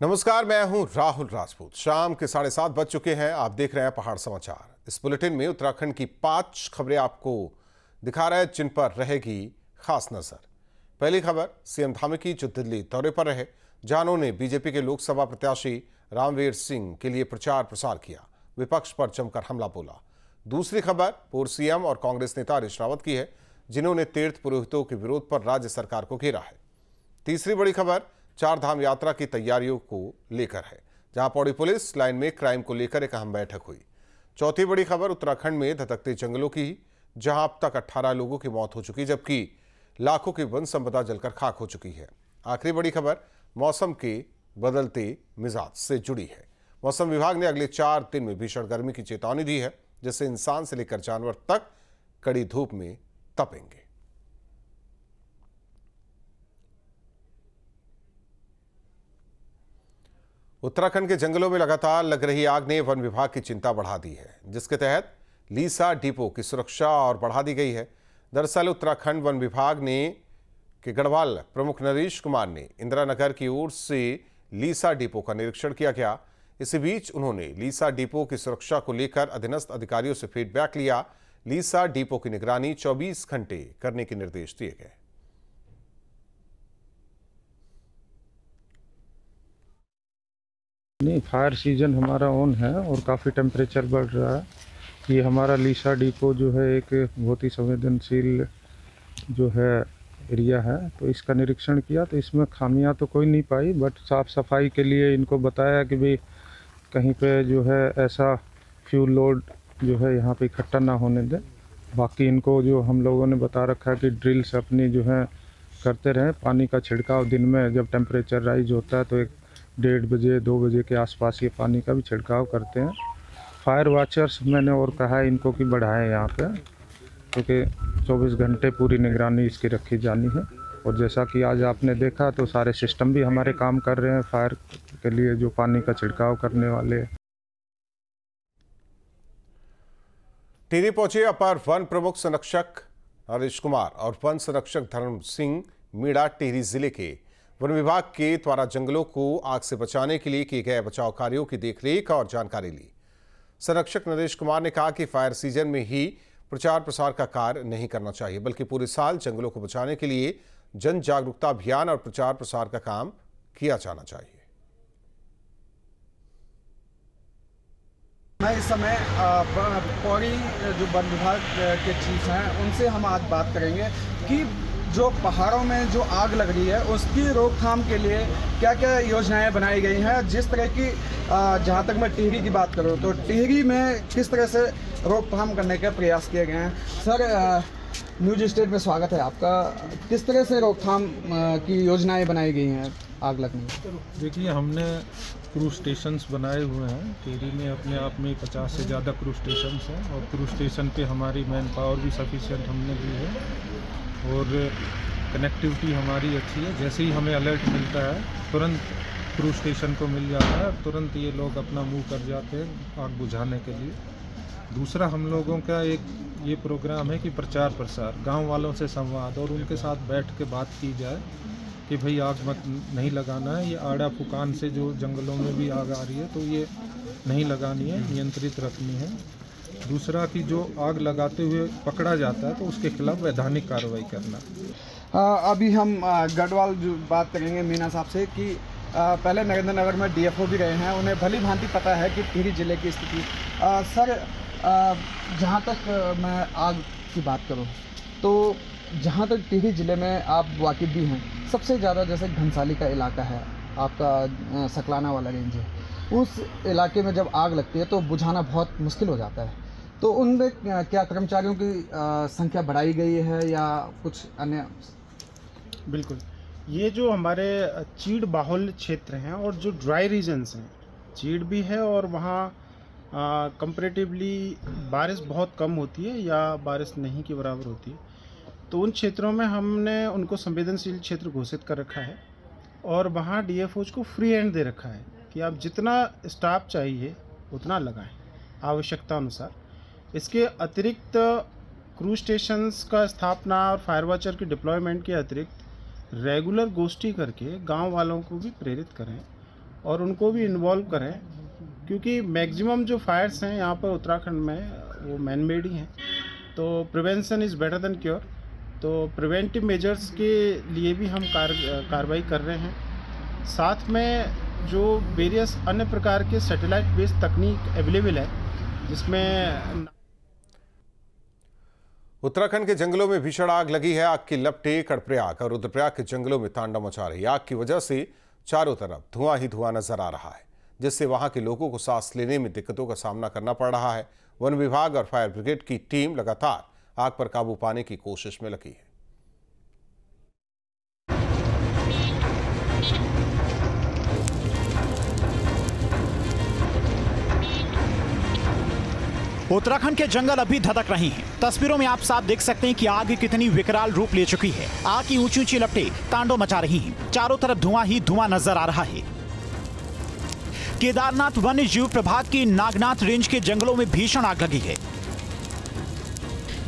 नमस्कार, मैं हूं राहुल राजपूत। शाम के 7:30 बज चुके हैं। आप देख रहे हैं पहाड़ समाचार। इस बुलेटिन में उत्तराखंड की 5 खबरें आपको दिखा रहे हैं जिन पर रहेगी खास नजर। पहली खबर, सीएम धामी की जो दिल्ली दौरे पर रहे, जहां उन्होंने बीजेपी के लोकसभा प्रत्याशी रामवीर सिंह के लिए प्रचार प्रसार किया, विपक्ष पर जमकर हमला बोला। दूसरी खबर पूर्व सीएम और कांग्रेस नेता हरीश रावत की है, जिन्होंने तीर्थ पुरोहितों के विरोध पर राज्य सरकार को घेरा है। तीसरी बड़ी खबर चार धाम यात्रा की तैयारियों को लेकर है, जहां पौड़ी पुलिस लाइन में क्राइम को लेकर एक अहम बैठक हुई। चौथी बड़ी खबर उत्तराखंड में धधकते जंगलों की, जहां अब तक 18 लोगों की मौत हो चुकी, जबकि लाखों की वन संपदा जलकर खाक हो चुकी है। आखिरी बड़ी खबर मौसम के बदलते मिजाज से जुड़ी है। मौसम विभाग ने अगले 4 दिन में भीषण गर्मी की चेतावनी दी है, जिससे इंसान से लेकर जानवर तक कड़ी धूप में तपेंगे। उत्तराखंड के जंगलों में लगातार लग रही आग ने वन विभाग की चिंता बढ़ा दी है, जिसके तहत लीसा डिपो की सुरक्षा और बढ़ा दी गई है। दरअसल उत्तराखंड वन विभाग ने के गढ़वाल प्रमुख नरेश कुमार ने इंदिरा नगर की ओर से लीसा डिपो का निरीक्षण किया गया। इसी बीच उन्होंने लीसा डिपो की सुरक्षा को लेकर अधीनस्थ अधिकारियों से फीडबैक लिया। लीसा डिपो की निगरानी 24 घंटे करने के निर्देश दिए गए। नहीं, फायर सीजन हमारा ऑन है और काफ़ी टेम्परेचर बढ़ रहा है। ये हमारा लीसा डिपो जो है एक बहुत ही संवेदनशील जो है एरिया है, तो इसका निरीक्षण किया तो इसमें खामियां तो कोई नहीं पाई, बट साफ़ सफाई के लिए इनको बताया कि भाई कहीं पे जो है ऐसा फ्यूल लोड जो है यहाँ पे इकट्ठा ना होने दें। बाकी इनको जो हम लोगों ने बता रखा है कि ड्रिल्स अपनी जो है करते रहें। पानी का छिड़काव दिन में जब टेम्परेचर राइज होता है तो 1:30 बजे 2 बजे के आसपास ये पानी का भी छिड़काव करते हैं। फायर वॉचर्स मैंने और कहा है इनको कि बढ़ाएं यहाँ पे, क्योंकि 24 घंटे पूरी निगरानी इसकी रखी जानी है। और जैसा कि आज आपने देखा तो सारे सिस्टम भी हमारे काम कर रहे हैं फायर के लिए, जो पानी का छिड़काव करने वाले। टिहरी पहुंचे अपर वन प्रमुख संरक्षक हरीश कुमार और वन संरक्षक धर्म सिंह मीणा टिहरी जिले के वन विभाग के द्वारा जंगलों को आग से बचाने के लिए किए गए बचाव कार्यों की देखरेख और जानकारी ली। संरक्षक नरेश कुमार ने कहा कि फायर सीजन में ही प्रचार प्रसार का कार्य नहीं करना चाहिए, बल्कि पूरे साल जंगलों को बचाने के लिए जन जागरूकता अभियान और प्रचार प्रसार का काम किया जाना चाहिए। मैं इस समय पौड़ी जो वन विभाग के चीफ हैं उनसे हम आज बात करेंगे कि जो पहाड़ों में जो आग लग रही है उसकी रोकथाम के लिए क्या क्या योजनाएं बनाई गई हैं। जिस तरह की जहां तक मैं टिहरी की बात करूं तो टिहरी में किस तरह से रोकथाम करने के प्रयास किए गए हैं। सर, न्यूज स्टेट में स्वागत है आपका। किस तरह से रोकथाम की योजनाएं बनाई गई हैं आग लगने में? देखिए, हमने क्रूज स्टेशंस बनाए हुए हैं टिहरी में। अपने आप में 50 से ज़्यादा क्रूज स्टेशंस हैं और क्रूज स्टेशन पे हमारी मैन पावर भी सफिशिएंट हमने दी है और कनेक्टिविटी हमारी अच्छी है। जैसे ही हमें अलर्ट मिलता है तुरंत क्रूज स्टेशन को मिल जाता है और तुरंत ये लोग अपना मूव कर जाते हैं आग बुझाने के लिए। दूसरा, हम लोगों का एक ये प्रोग्राम है कि प्रचार प्रसार, गांव वालों से संवाद और उनके साथ बैठ के बात की जाए कि भाई आग मत नहीं लगाना है। ये आड़ा फुकान से जो जंगलों में भी आग आ रही है तो ये नहीं लगानी है, नियंत्रित रखनी है। दूसरा कि जो आग लगाते हुए पकड़ा जाता है तो उसके खिलाफ वैधानिक कार्रवाई करना। अभी हम गढ़वाल जो बात करेंगे मीना साहब से कि पहले नरेंद्र नगर में डीएफओ भी रहे हैं, उन्हें भली भांति पता है कि टिहरी जिले की स्थिति। सर, जहां तक मैं आग की बात करूं तो जहां तक टिहरी जिले में आप वाकिफ भी हैं, सबसे ज़्यादा जैसे घनसाली का इलाका है आपका, सकलाना वाला रेंज है, उस इलाके में जब आग लगती है तो बुझाना बहुत मुश्किल हो जाता है। तो उनमें क्या कर्मचारियों की संख्या बढ़ाई गई है या कुछ अन्य? बिल्कुल, ये जो हमारे चीड़ बाहुल क्षेत्र हैं और जो ड्राई रीजन्स हैं, चीड़ भी है और वहाँ कंपैरेटिवली बारिश बहुत कम होती है या बारिश नहीं के बराबर होती है, तो उन क्षेत्रों में हमने उनको संवेदनशील क्षेत्र घोषित कर रखा है और वहाँ डीएफओज को फ्री हैंड दे रखा है कि आप जितना स्टाफ चाहिए उतना लगाएं आवश्यकता अनुसार। इसके अतिरिक्त क्रूज स्टेशंस का स्थापना और फायर वॉचर की डिप्लॉयमेंट के अतिरिक्त रेगुलर गोष्ठी करके गांव वालों को भी प्रेरित करें और उनको भी इन्वॉल्व करें, क्योंकि मैक्सिमम जो फायर्स हैं यहाँ पर उत्तराखंड में वो मैन मेड ही हैं। तो prevention is better than cure. तो प्रिवेंटिव मेजर्स के लिए भी हम कार्रवाई कर रहे हैं। साथ में जो वेरियस अन्य प्रकार के सैटेलाइट बेस्ड तकनीक अवेलेबल है, जिसमें उत्तराखंड के जंगलों में भीषण आग लगी है। आग की लपटें कर्णप्रयाग और रुद्रप्रयाग के जंगलों में तांडव मचा रही है। आग की वजह से चारों तरफ धुआं ही धुआं नजर आ रहा है, जिससे वहां के लोगों को सांस लेने में दिक्कतों का सामना करना पड़ रहा है। वन विभाग और फायर ब्रिगेड की टीम लगातार आग पर काबू पाने की कोशिश में लगी है। उत्तराखंड के जंगल अभी धधक रहे हैं। तस्वीरों में आप साफ देख सकते हैं कि आग कितनी विकराल रूप ले चुकी है। आग की ऊंची ऊंची लपटें तांडव मचा रही हैं। चारों तरफ धुआं ही धुआं नजर आ रहा है। केदारनाथ वन्य जीव प्रभाग की नागनाथ रेंज के जंगलों में भीषण आग लगी है।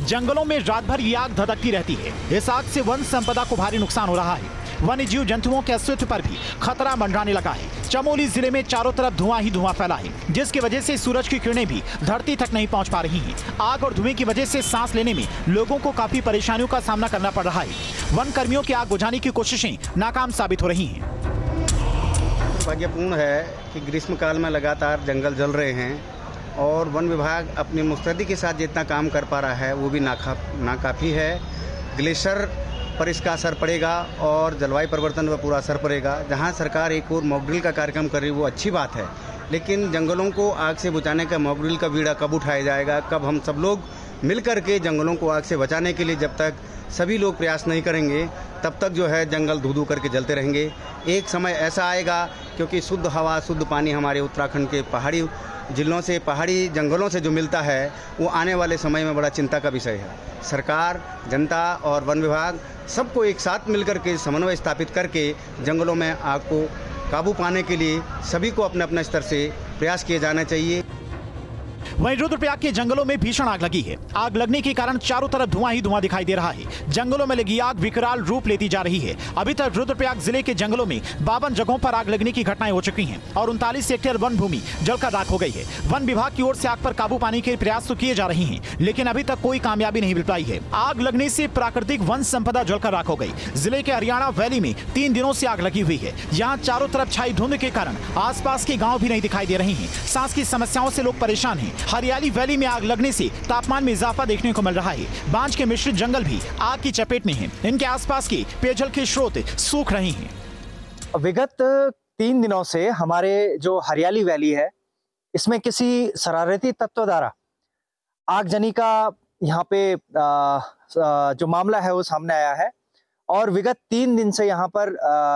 जंगलों में रात भर ये आग धधकती रहती है। इस आग से वन संपदा को भारी नुकसान हो रहा है। वन्य जीव जंतुओं के अस्तित्व पर भी खतरा मंडराने लगा है। चमोली जिले में चारों तरफ धुआं ही धुआं फैला है, जिसकी वजह से सूरज की किरणें भी धरती तक नहीं पहुंच पा रही हैं। आग और धुएं की वजह से सांस लेने में लोगों को काफी परेशानियों का सामना करना पड़ रहा है। वन कर्मियों की आग बुझाने की कोशिशें नाकाम साबित हो रही हैं। दुर्भाग्यपूर्ण है कि ग्रीष्म काल में लगातार जंगल जल रहे हैं और वन विभाग अपनी मुस्तैदी के साथ जितना काम कर पा रहा है वो भी नाकाफी है। ग्लेशियर पर इसका असर पड़ेगा और जलवायु परिवर्तन पर पूरा असर पड़ेगा। जहां सरकार एक और मॉक ड्रिल का कार्यक्रम कर रही है वो अच्छी बात है, लेकिन जंगलों को आग से बुझाने का मॉक ड्रिल का बीड़ा कब उठाया जाएगा, कब हम सब लोग मिल करके जंगलों को आग से बचाने के लिए जब तक सभी लोग प्रयास नहीं करेंगे तब तक जो है जंगल धू धू करके जलते रहेंगे। एक समय ऐसा आएगा, क्योंकि शुद्ध हवा शुद्ध पानी हमारे उत्तराखंड के पहाड़ी जिलों से पहाड़ी जंगलों से जो मिलता है वो आने वाले समय में बड़ा चिंता का विषय है। सरकार, जनता और वन विभाग सबको एक साथ मिलकर के समन्वय स्थापित करके जंगलों में आग को काबू पाने के लिए सभी को अपने अपने स्तर से प्रयास किए जाना चाहिए। वहीं रुद्रप्रयाग के जंगलों में भीषण आग लगी है। आग लगने के कारण चारों तरफ धुआं ही धुआं दिखाई दे रहा है। जंगलों में लगी आग विकराल रूप लेती जा रही है। अभी तक रुद्रप्रयाग जिले के जंगलों में 52 जगहों पर आग लगने की घटनाएं हो चुकी हैं और 39 हेक्टेयर वन भूमि जलकर राख हो गई है। वन विभाग की ओर से आग पर काबू पाने के प्रयास तो किए जा रहे हैं, लेकिन अभी तक कोई कामयाबी नहीं मिल पाई है। आग लगने से प्राकृतिक वन संपदा जलकर राख हो गई। जिले के हरियाणा वैली में 3 दिनों से आग लगी हुई है। यहाँ चारों तरफ छाई धुंध के कारण आसपास के गाँव भी नहीं दिखाई दे रहे हैं। सांस की समस्याओं से लोग परेशान हैं। हरियाली वैली में आग लगने से तापमान में इजाफा देखने को मिल रहा है। बांज के मिश्रित जंगल भी आग की चपेट में हैं। इनके आसपास के पेयजल के स्रोत सूख रहे हैं। विगत 3 दिनों से हमारे जो हरियाली वैली है इसमें किसी शरारती तत्व द्वारा आगजनी का यहाँ पे जो मामला है वो सामने आया है और विगत 3 दिन से यहाँ पर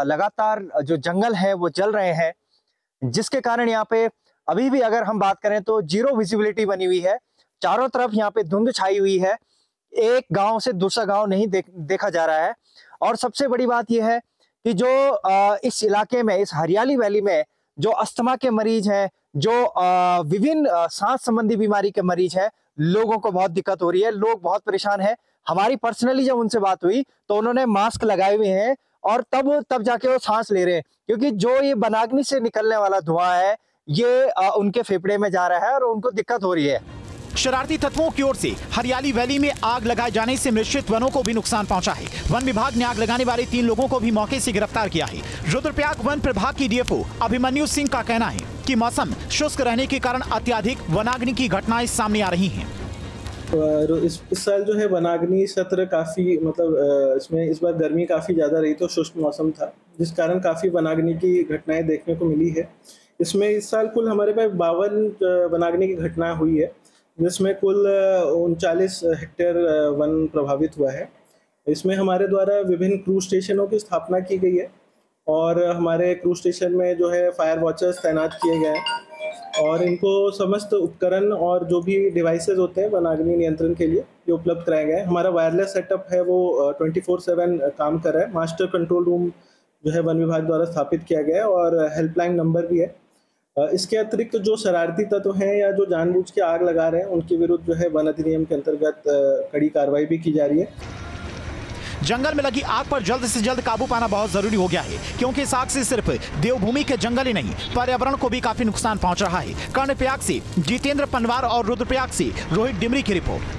लगातार जो जंगल है वो जल रहे हैं, जिसके कारण यहाँ पे अभी भी अगर हम बात करें तो जीरो विजिबिलिटी बनी हुई है। चारों तरफ यहाँ पे धुंध छाई हुई है। एक गांव से दूसरा गांव नहीं देखा जा रहा है। और सबसे बड़ी बात यह है कि जो इस इलाके में, इस हरियाली वैली में जो अस्थमा के मरीज हैं, जो विभिन्न सांस संबंधी बीमारी के मरीज हैं, लोगों को बहुत दिक्कत हो रही है। लोग बहुत परेशान हैं। हमारी पर्सनली जब उनसे बात हुई तो उन्होंने मास्क लगाए हुए हैं और तब जाके वो सांस ले रहे हैं, क्योंकि जो ये वनाग्नि से निकलने वाला धुआं है ये उनके फेफड़े में जा रहा है और उनको दिक्कत हो रही है। शरारती तत्वों की ओर से हरियाली वैली में आग लगाए जाने से मिश्रित वनों को भी नुकसान पहुंचा है। वन विभाग ने आग लगाने वाले 3 लोगों को भी मौके से गिरफ्तार किया है। रुद्रप्रयाग वन प्रभाग की डीएफओ अभिमन्यु सिंह का कहना है कि मौसम शुष्क रहने के कारण अत्यधिक वनाग्नि की घटनाएं सामने आ रही हैं। इस साल जो है वनाग्नि सत्र काफ़ी इसमें इस बार गर्मी काफ़ी ज़्यादा रही तो शुष्क मौसम था, जिस कारण काफ़ी वनाग्नि की घटनाएं देखने को मिली है। इसमें इस साल कुल हमारे पास 52 वनाग्नि की घटना हुई है, जिसमें कुल 39 हेक्टेयर वन प्रभावित हुआ है। इसमें हमारे द्वारा विभिन्न क्रूज स्टेशनों की स्थापना की गई है और हमारे क्रूज स्टेशन में जो है फायर वॉचर्स तैनात किए गए हैं और इनको समस्त उपकरण और जो भी डिवाइसेस होते हैं वनाग्नि नियंत्रण के लिए ये उपलब्ध कराए गए हैं। हमारा वायरलेस सेटअप है वो 24/7 काम कर रहा है। मास्टर कंट्रोल रूम जो है वन विभाग द्वारा स्थापित किया गया है और हेल्पलाइन नंबर भी है। इसके अतिरिक्त जो शरारती तत्व हैं या जो जानबूझ के आग लगा रहे हैं उनके विरुद्ध जो है वन अधिनियम के अंतर्गत कड़ी कार्रवाई भी की जा रही है। जंगल में लगी आग पर जल्द से जल्द काबू पाना बहुत जरूरी हो गया है, क्योंकि इस आग से सिर्फ देवभूमि के जंगल ही नहीं, पर्यावरण को भी काफी नुकसान पहुंच रहा है। कर्णप्रयाग से जितेंद्र पनवार और रुद्रप्रयाग से रोहित डिमरी की रिपोर्ट।